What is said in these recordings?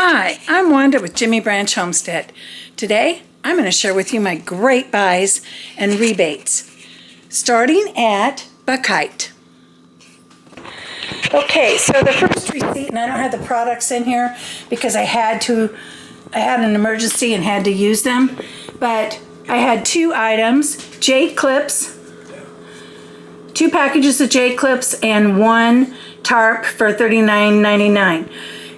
Hi, I'm Wanda with Jimmy Branch Homestead. Today, I'm going to share with you my great buys and rebates, starting at Buchheit. Okay, so the first receipt, and I don't have the products in here because I had an emergency and had to use them, but I had two items, J clips, 2 packages of J clips and 1 tarp for $39.99.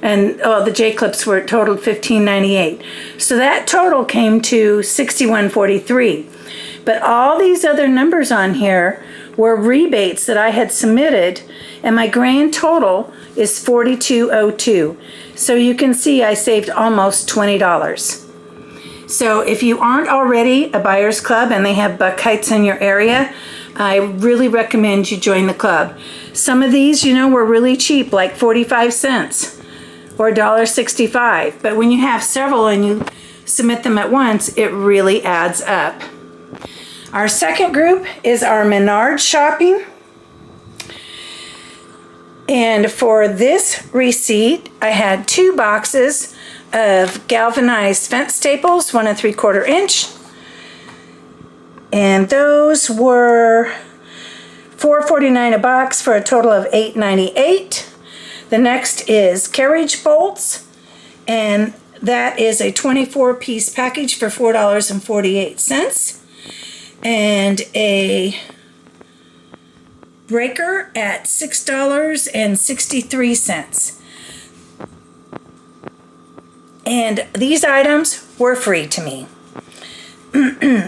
And the J clips were totaled $15.98. So that total came to $61.43. But all these other numbers on here were rebates that I had submitted, and my grand total is $42.02. So you can see I saved almost $20. So if you aren't already a buyer's club and they have Buchheits in your area, I really recommend you join the club. Some of these, were really cheap, like 45 cents. Or $1.65, but when you have several and you submit them at once, it really adds up. Our second group is our Menards shopping. And for this receipt, I had 2 boxes of galvanized fence staples, 1 3/4 inch. And those were $4.49 a box for a total of $8.98. The next is carriage bolts, and that is a 24-piece package for $4.48. And a breaker at $6.63. And these items were free to me.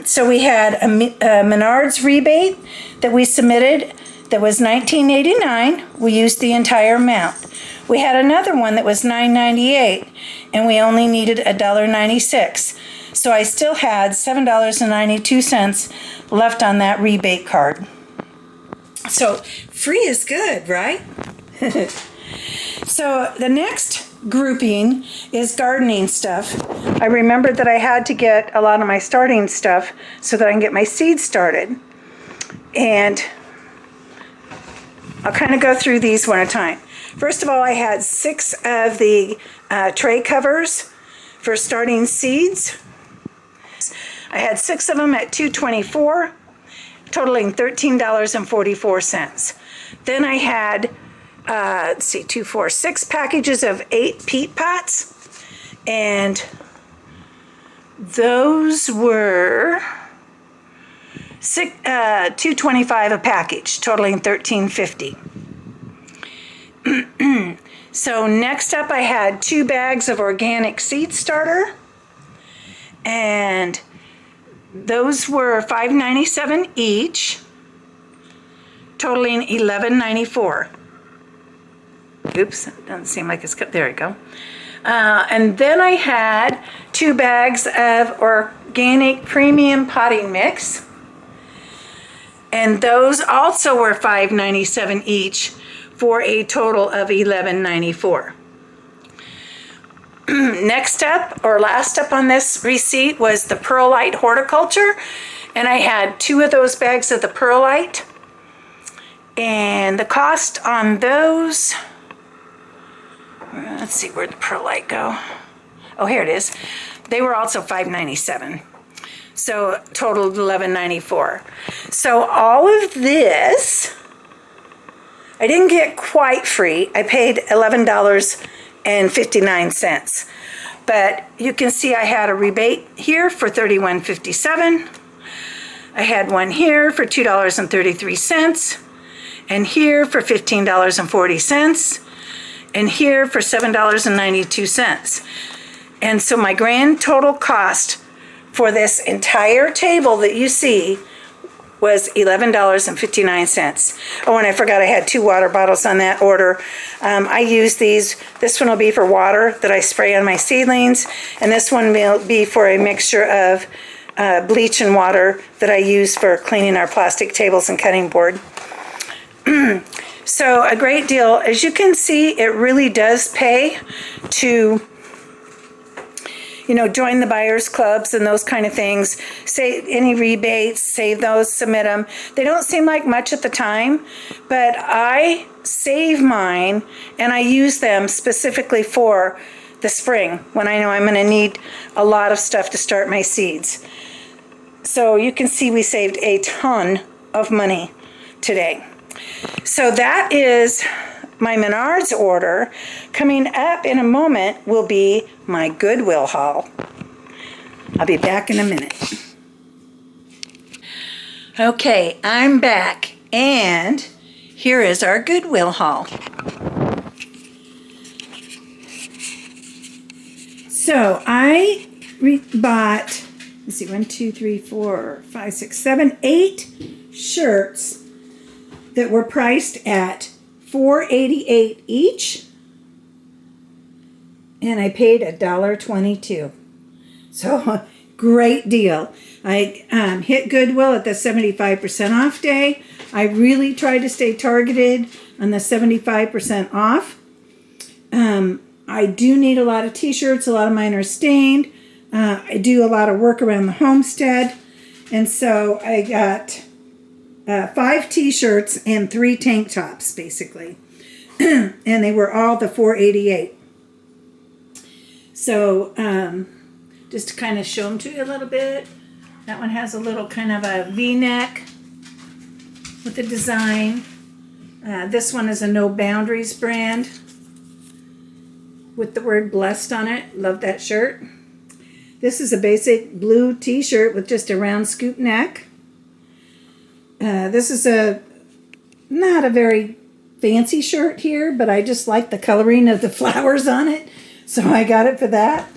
So we had a Menards rebate that we submitted that was $19.89. We used the entire amount. We had another one that was $9.98, and we only needed $1.96. So I still had $7.92 left on that rebate card. So free is good, right? So the next grouping is gardening stuff. I remembered that I had to get a lot of my starting stuff so that I can get my seeds started. And I'll kind of go through these one at a time. First of all, I had 6 of the tray covers for starting seeds. I had 6 of them at $2.24, totaling $13.44. Then I had, 6 packages of 8 peat pots, and those were $2.25 a package, totaling $13.50. So next up, I had 2 bags of organic seed starter, and those were $5.97 each, totaling $11.94. Oops, it doesn't seem like it's cut. There we go. And then I had 2 bags of organic premium potting mix, and those also were $5.97 each for a total of $11.94. Next up, or last up on this receipt, was the perlite horticulture, and I had 2 of those bags of the perlite, and the cost on those, let's see, where'd the perlite go? Oh, here it is. They were also $5.97. So totaled $11.94. So all of this, I didn't get quite free. I paid $11.59. But you can see I had a rebate here for $31.57. I had one here for $2.33, and here for $15.40, and here for $7.92. And so my grand total cost for this entire table that you see was $11.59. Oh, and I forgot I had 2 water bottles on that order. I use these. This one will be for water that I spray on my seedlings, and this one will be for a mixture of bleach and water that I use for cleaning our plastic tables and cutting board. So a great deal. As you can see, it really does pay to join the buyers clubs and those kind of things. Save any rebates, save those, submit them. They don't seem like much at the time, but I save mine and I use them specifically for the spring when I know I'm going to need a lot of stuff to start my seeds. So you can see we saved a ton of money today. So that is my Menards order. Coming up in a moment will be my Goodwill haul. I'll be back in a minute. Okay, I'm back, and here is our Goodwill haul. So I bought, let's see, 1, 2, 3, 4, 5, 6, 7, 8 shirts that were priced at $4.88 each, and I paid $1.22. So great deal. I hit Goodwill at the 75% off day. I really tried to stay targeted on the 75% off. I do need a lot of t-shirts. A lot of mine are stained. I do a lot of work around the homestead. And so I got 5 t-shirts and 3 tank tops, basically. And they were all the $4.88. So just to kind of show them to you a little bit. That one has a little kind of a V-neck with the design. This one is a No Boundaries brand with the word blessed on it. Love that shirt. This is a basic blue t-shirt with just a round scoop neck. This is not a very fancy shirt here, but I just like the coloring of the flowers on it, so I got it for that.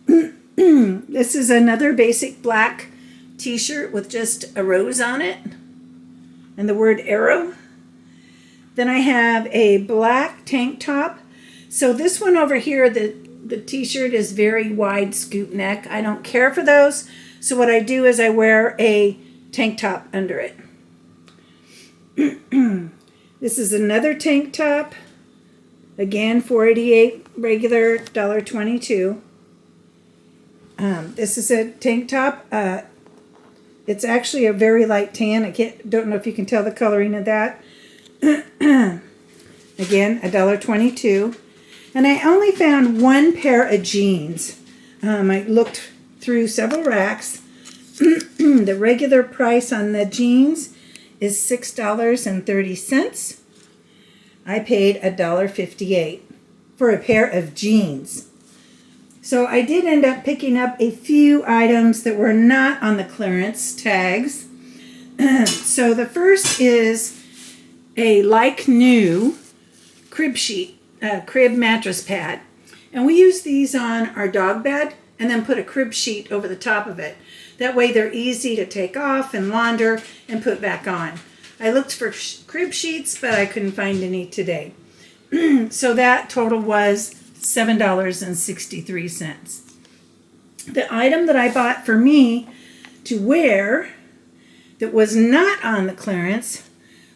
This is another basic black t-shirt with just a rose on it and the word arrow. Then I have a black tank top. So this one over here, the t-shirt is very wide scoop neck. I don't care for those. So what I do is I wear a tank top under it. This is another tank top. Again, $4.88 regular, $1.22. This is a tank top. It's actually a very light tan. Don't know if you can tell the coloring of that. Again, $1.22. And I only found 1 pair of jeans. I looked through several racks. The regular price on the jeans is $6.30. I paid $1.58 for a pair of jeans. So I did end up picking up a few items that were not on the clearance tags. So the first is a like new crib sheet. Crib mattress pad, and we use these on our dog bed and then put a crib sheet over the top of it. That way they're easy to take off and launder and put back on. I looked for crib sheets, but I couldn't find any today. So that total was $7.63. The item that I bought for me to wear that was not on the clearance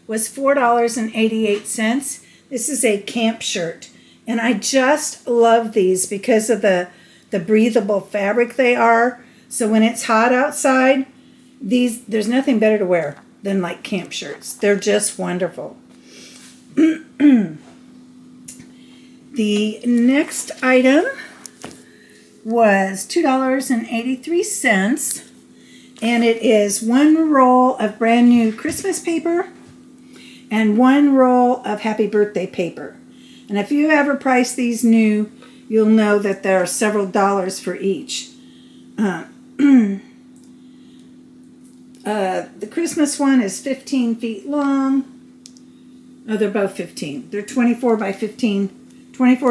was $4.88. This is a camp shirt, and I just love these because of the breathable fabric they are. So when it's hot outside, there's nothing better to wear than like camp shirts. They're just wonderful. The next item was $2.83, and it is 1 roll of brand new Christmas paper and 1 roll of happy birthday paper. And if you ever price these new, you'll know that there are several dollars for each. The Christmas one is 15 feet long. Oh, they're both 15. They're 24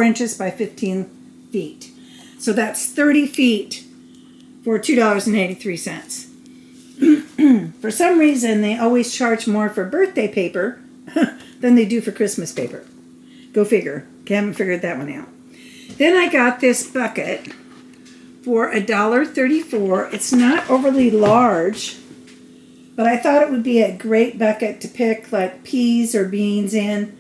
inches by 15 feet. So that's 30 feet for $2.83. For some reason, they always charge more for birthday paper than they do for Christmas paper. Go figure. Haven't figured that one out. Then I got this bucket for $1.34. It's not overly large, but I thought it would be a great bucket to pick like peas or beans in.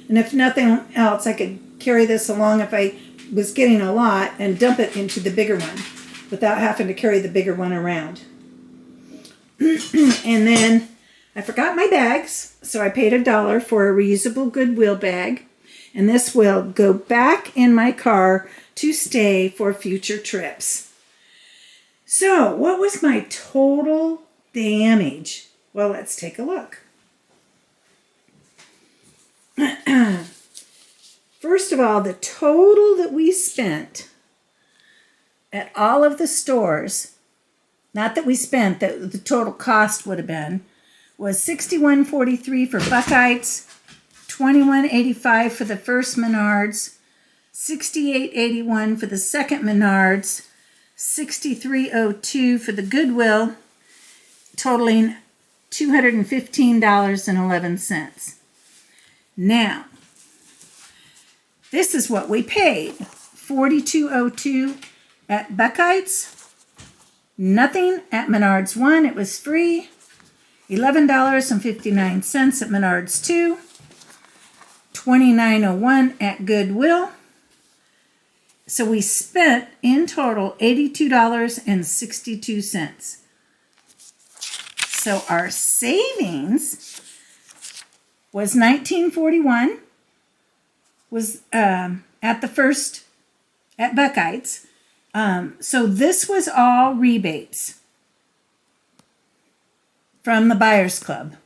And if nothing else, I could carry this along if I was getting a lot and dump it into the bigger one without having to carry the bigger one around. And then I forgot my bags, so I paid $1 for a reusable Goodwill bag. And this will go back in my car to stay for future trips. So, what was my total damage? Well, let's take a look. First of all, the total that we spent at all of the stores, not that we spent, that the total cost would have been, was $61.43 for Buchheit's, $21.85 for the first Menards, $68.81 for the second Menards, $63.02 for the Goodwill, totaling $215.11. Now, this is what we paid. $42.02 at Buchheit's, nothing at Menards 1, it was free. $11.59 at Menards 2, $29.01 at Goodwill. So we spent in total $82.62. So our savings was $19.41, was at the first, at Buchheit's. So this was all rebates from the Buyers Club.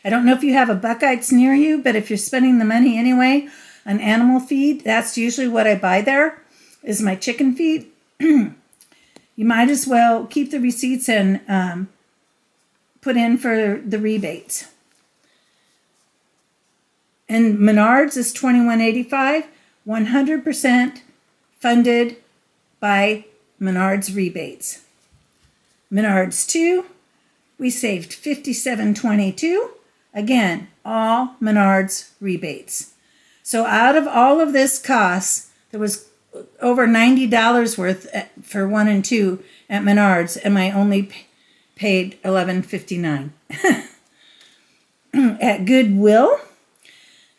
I don't know if you have a Buchheit's near you, but if you're spending the money anyway on animal feed, that's usually what I buy there, is my chicken feed. You might as well keep the receipts and put in for the rebates. And Menards is $21.85, 100% funded by Menards rebates. Menards 2, we saved $57.22. Again, all Menards rebates. So out of all of this cost, there was over $90 worth for 1 and 2 at Menards, and I only paid $11.59. At Goodwill,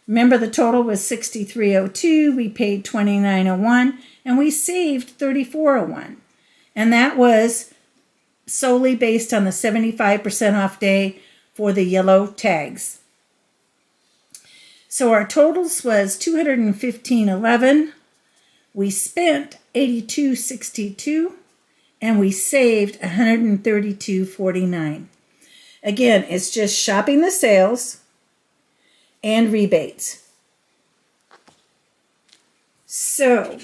remember the total was $63.02, we paid $29.01, and we saved $34.01. And that was solely based on the 75% off day for the yellow tags. So our totals was $215.11. We spent $82.62, and we saved $132.49. Again, it's just shopping the sales and rebates. So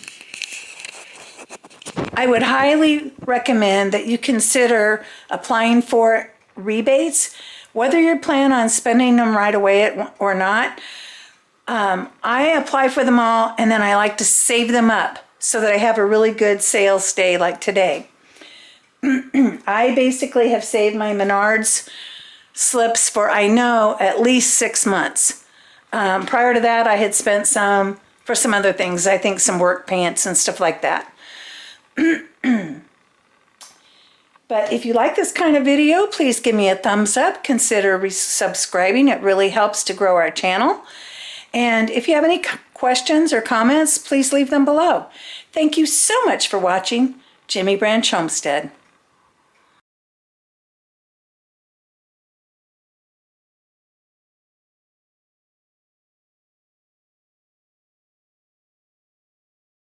I would highly recommend that you consider applying for rebates, whether you plan on spending them right away or not. I apply for them all, and then I like to save them up so that I have a really good sales day like today. I basically have saved my Menards slips for, I know, at least 6 months. Prior to that, I had spent some for some other things. I think some work pants and stuff like that. But if you like this kind of video, please give me a thumbs up. Consider subscribing. It really helps to grow our channel. And if you have any questions or comments, please leave them below. Thank you so much for watching Jimmy Branch Homestead.